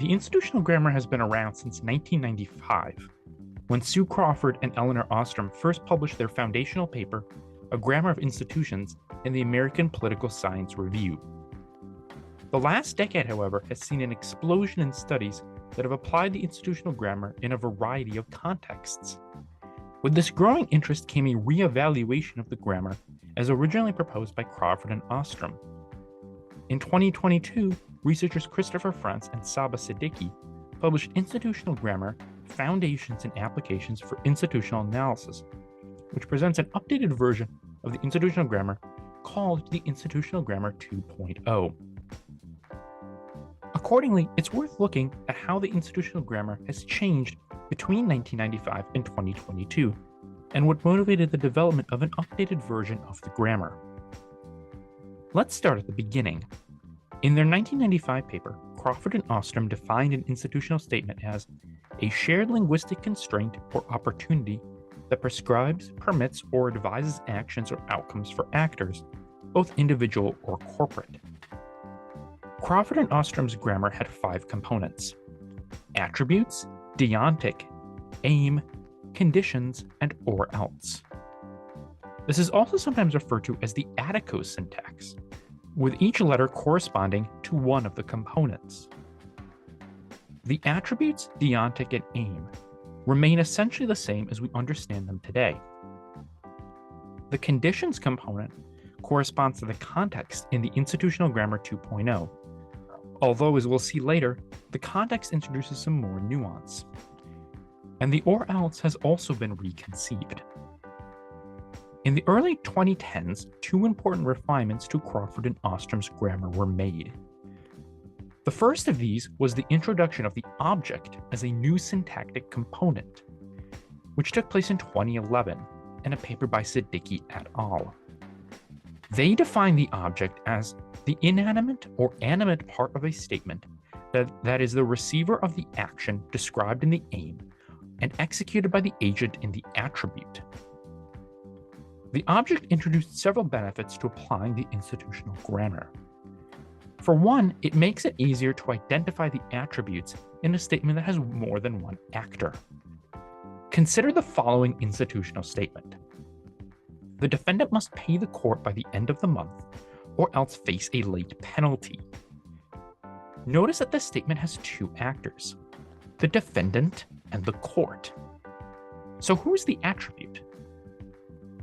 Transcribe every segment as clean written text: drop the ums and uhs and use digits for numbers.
The institutional grammar has been around since 1995, when Sue Crawford and Eleanor Ostrom first published their foundational paper, A Grammar of Institutions, in the American Political Science Review. The last decade, however, has seen an explosion in studies that have applied the institutional grammar in a variety of contexts. With this growing interest came a re-evaluation of the grammar as originally proposed by Crawford and Ostrom. In 2022, researchers Christopher Frantz and Saba Siddiqui published Institutional Grammar, Foundations and Applications for Institutional Analysis, which presents an updated version of the institutional grammar called the Institutional Grammar 2.0. Accordingly, it's worth looking at how the institutional grammar has changed between 1995 and 2022, and what motivated the development of an updated version of the grammar. Let's start at the beginning. In their 1995 paper, Crawford and Ostrom defined an institutional statement as a shared linguistic constraint or opportunity that prescribes, permits, or advises actions or outcomes for actors, both individual or corporate. Crawford and Ostrom's grammar had 5 components: attributes, deontic, aim, conditions, and or else. This is also sometimes referred to as the Atticus syntax, with each letter corresponding to one of the components. The attributes, deontic, and aim remain essentially the same as we understand them today. The conditions component corresponds to the context in the Institutional Grammar 2.0, although, as we'll see later, the context introduces some more nuance. And the or else has also been reconceived. In the early 2010s, 2 important refinements to Crawford and Ostrom's grammar were made. The first of these was the introduction of the object as a new syntactic component, which took place in 2011 in a paper by Siddiqui et al. They defined the object as the inanimate or animate part of a statement that is the receiver of the action described in the aim and executed by the agent in the attribute. The object introduced several benefits to applying the institutional grammar. For one, it makes it easier to identify the attributes in a statement that has more than one actor. Consider the following institutional statement. The defendant must pay the court by the end of the month, or else face a late penalty. Notice that this statement has 2 actors, the defendant and the court. So who's the attribute?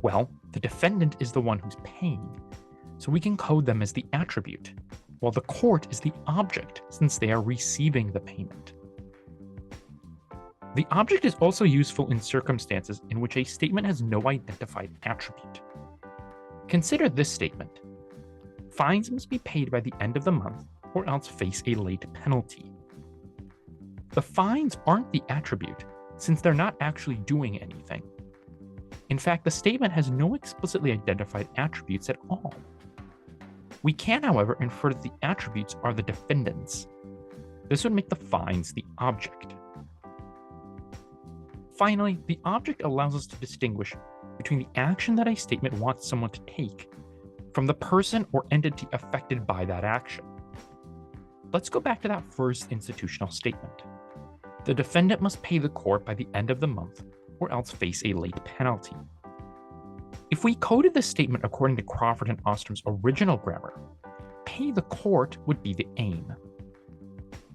Well, the defendant is the one who's paying, so we can code them as the attribute, while the court is the object since they are receiving the payment. The object is also useful in circumstances in which a statement has no identified attribute. Consider this statement. Fines must be paid by the end of the month or else face a late penalty. The fines aren't the attribute since they're not actually doing anything. In fact, the statement has no explicitly identified attributes at all. We can, however, infer that the attributes are the defendants. This would make the fines the object. Finally, the object allows us to distinguish between the action that a statement wants someone to take from the person or entity affected by that action. Let's go back to that first institutional statement. The defendant must pay the court by the end of the month or else face a late penalty. If we coded this statement according to Crawford and Ostrom's original grammar, pay the court would be the aim.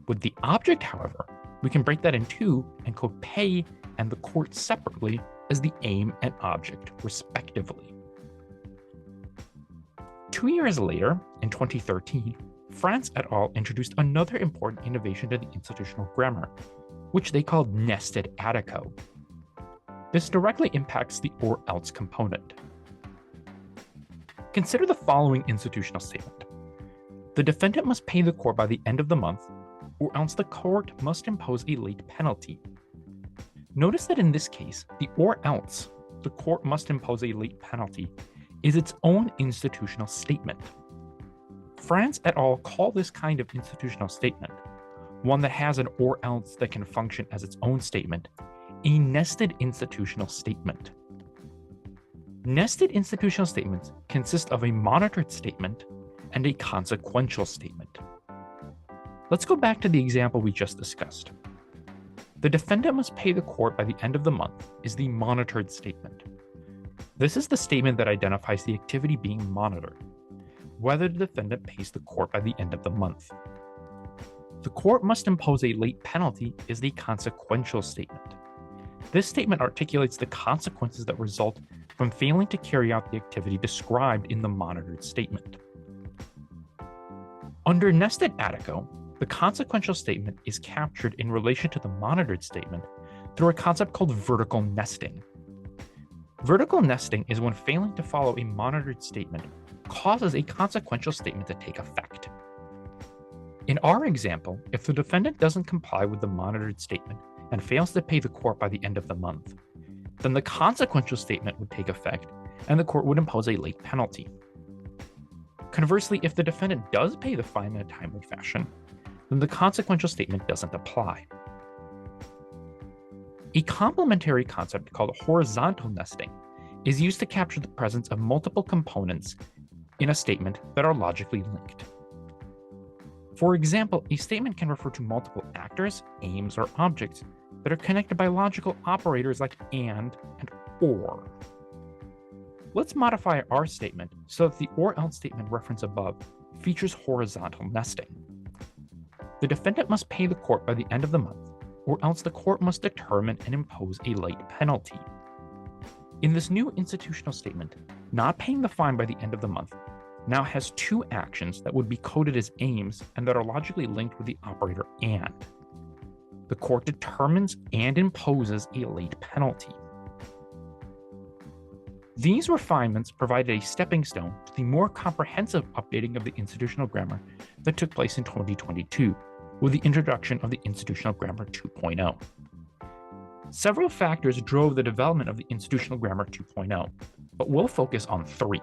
With the object, however, we can break that in 2 and code pay and the court separately as the aim and object, respectively. 2 years later, in 2013, Frantz et al. Introduced another important innovation to the institutional grammar, which they called nested attico. This directly impacts the or else component. Consider the following institutional statement. The defendant must pay the court by the end of the month, or else the court must impose a late penalty. Notice that in this case, the or else, the court must impose a late penalty, is its own institutional statement. Frantz et al. Call this kind of institutional statement, one that has an or else that can function as its own statement, a nested institutional statement. Nested institutional statements consist of a monitored statement and a consequential statement. Let's go back to the example we just discussed. The defendant must pay the court by the end of the month is the monitored statement. This is the statement that identifies the activity being monitored, whether the defendant pays the court by the end of the month. The court must impose a late penalty is the consequential statement. This statement articulates the consequences that result from failing to carry out the activity described in the monitored statement. Under nested Attico, the consequential statement is captured in relation to the monitored statement through a concept called vertical nesting. Vertical nesting is when failing to follow a monitored statement causes a consequential statement to take effect. In our example, if the defendant doesn't comply with the monitored statement and fails to pay the court by the end of the month, then the consequential statement would take effect and the court would impose a late penalty. Conversely, if the defendant does pay the fine in a timely fashion, then the consequential statement doesn't apply. A complementary concept called horizontal nesting is used to capture the presence of multiple components in a statement that are logically linked. For example, a statement can refer to multiple actors, aims, or objects that are connected by logical operators like and or. Let's modify our statement so that the or else statement referenced above features horizontal nesting. The defendant must pay the court by the end of the month, or else the court must determine and impose a late penalty. In this new institutional statement, not paying the fine by the end of the month now has two actions that would be coded as aims and that are logically linked with the operator and. The court determines and imposes a late penalty. These refinements provided a stepping stone to the more comprehensive updating of the institutional grammar that took place in 2022 with the introduction of the Institutional Grammar 2.0. Several factors drove the development of the Institutional Grammar 2.0, but we'll focus on three.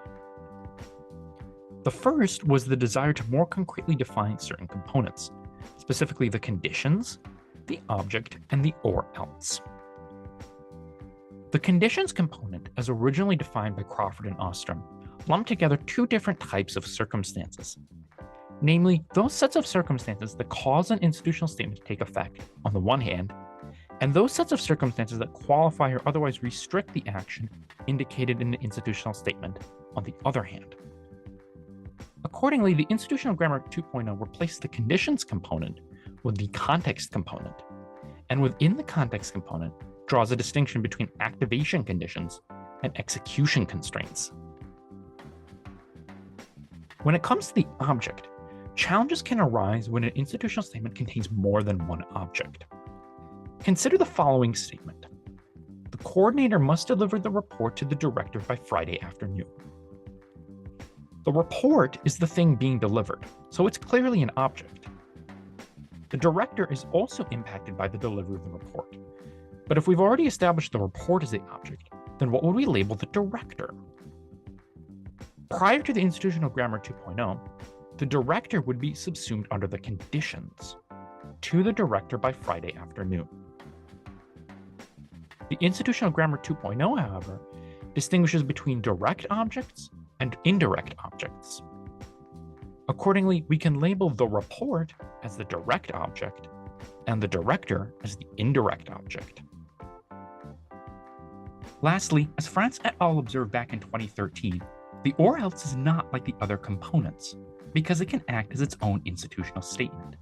The first was the desire to more concretely define certain components, specifically the conditions, the object, and the or else. The conditions component, as originally defined by Crawford and Ostrom, lumped together two different types of circumstances, namely those sets of circumstances that cause an institutional statement to take effect on the one hand, and those sets of circumstances that qualify or otherwise restrict the action indicated in the institutional statement on the other hand. Accordingly, the Institutional Grammar 2.0 replaced the conditions component with the context component, and within the context component draws a distinction between activation conditions and execution constraints. When it comes to the object, challenges can arise when an institutional statement contains more than one object. Consider the following statement. The coordinator must deliver the report to the director by Friday afternoon. The report is the thing being delivered, so it's clearly an object. The director is also impacted by the delivery of the report. But if we've already established the report as the object, then what would we label the director? Prior to the Institutional Grammar 2.0, the director would be subsumed under the conditions to the director by Friday afternoon. The Institutional Grammar 2.0, however, distinguishes between direct objects and indirect objects. Accordingly, we can label the report as the direct object and the director as the indirect object. Lastly, as France et al. Observed back in 2013, the or else is not like the other components because it can act as its own institutional statement.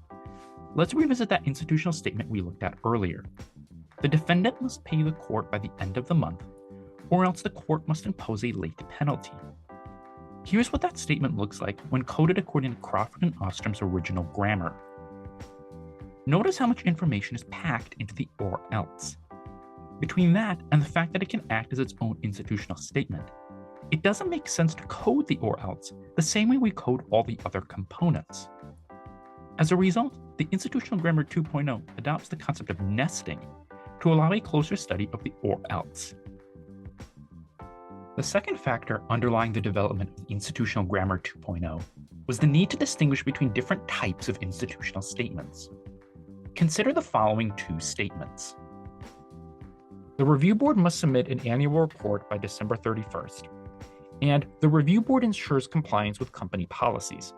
Let's revisit that institutional statement we looked at earlier. The defendant must pay the court by the end of the month, or else the court must impose a late penalty. Here's what that statement looks like when coded according to Crawford and Ostrom's original grammar. Notice how much information is packed into the or else. Between that and the fact that it can act as its own institutional statement, it doesn't make sense to code the or else the same way we code all the other components. As a result, the Institutional Grammar 2.0 adopts the concept of nesting to allow a closer study of the or else. The second factor underlying the development of the Institutional Grammar 2.0 was the need to distinguish between different types of institutional statements. Consider the following two statements. The review board must submit an annual report by December 31st, and the review board ensures compliance with company policies.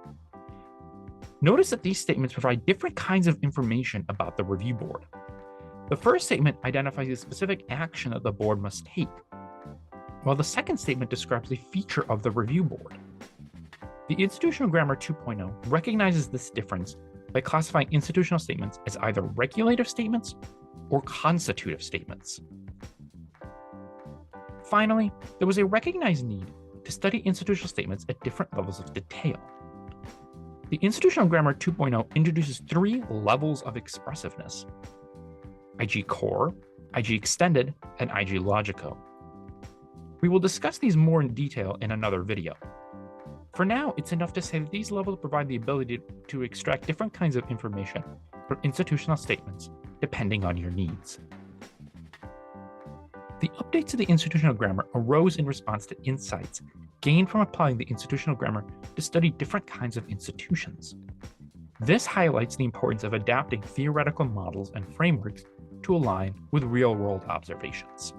Notice that these statements provide different kinds of information about the review board. The first statement identifies a specific action that the board must take, while the second statement describes a feature of the review board. The Institutional Grammar 2.0 recognizes this difference by classifying institutional statements as either regulative statements or constitutive statements. Finally, there was a recognized need to study institutional statements at different levels of detail. The Institutional Grammar 2.0 introduces 3 levels of expressiveness: IG Core, IG Extended, and IG Logico. We will discuss these more in detail in another video. For now, it's enough to say that these levels provide the ability to extract different kinds of information from institutional statements depending on your needs. The updates to the institutional grammar arose in response to insights gained from applying the institutional grammar to study different kinds of institutions. This highlights the importance of adapting theoretical models and frameworks to align with real-world observations.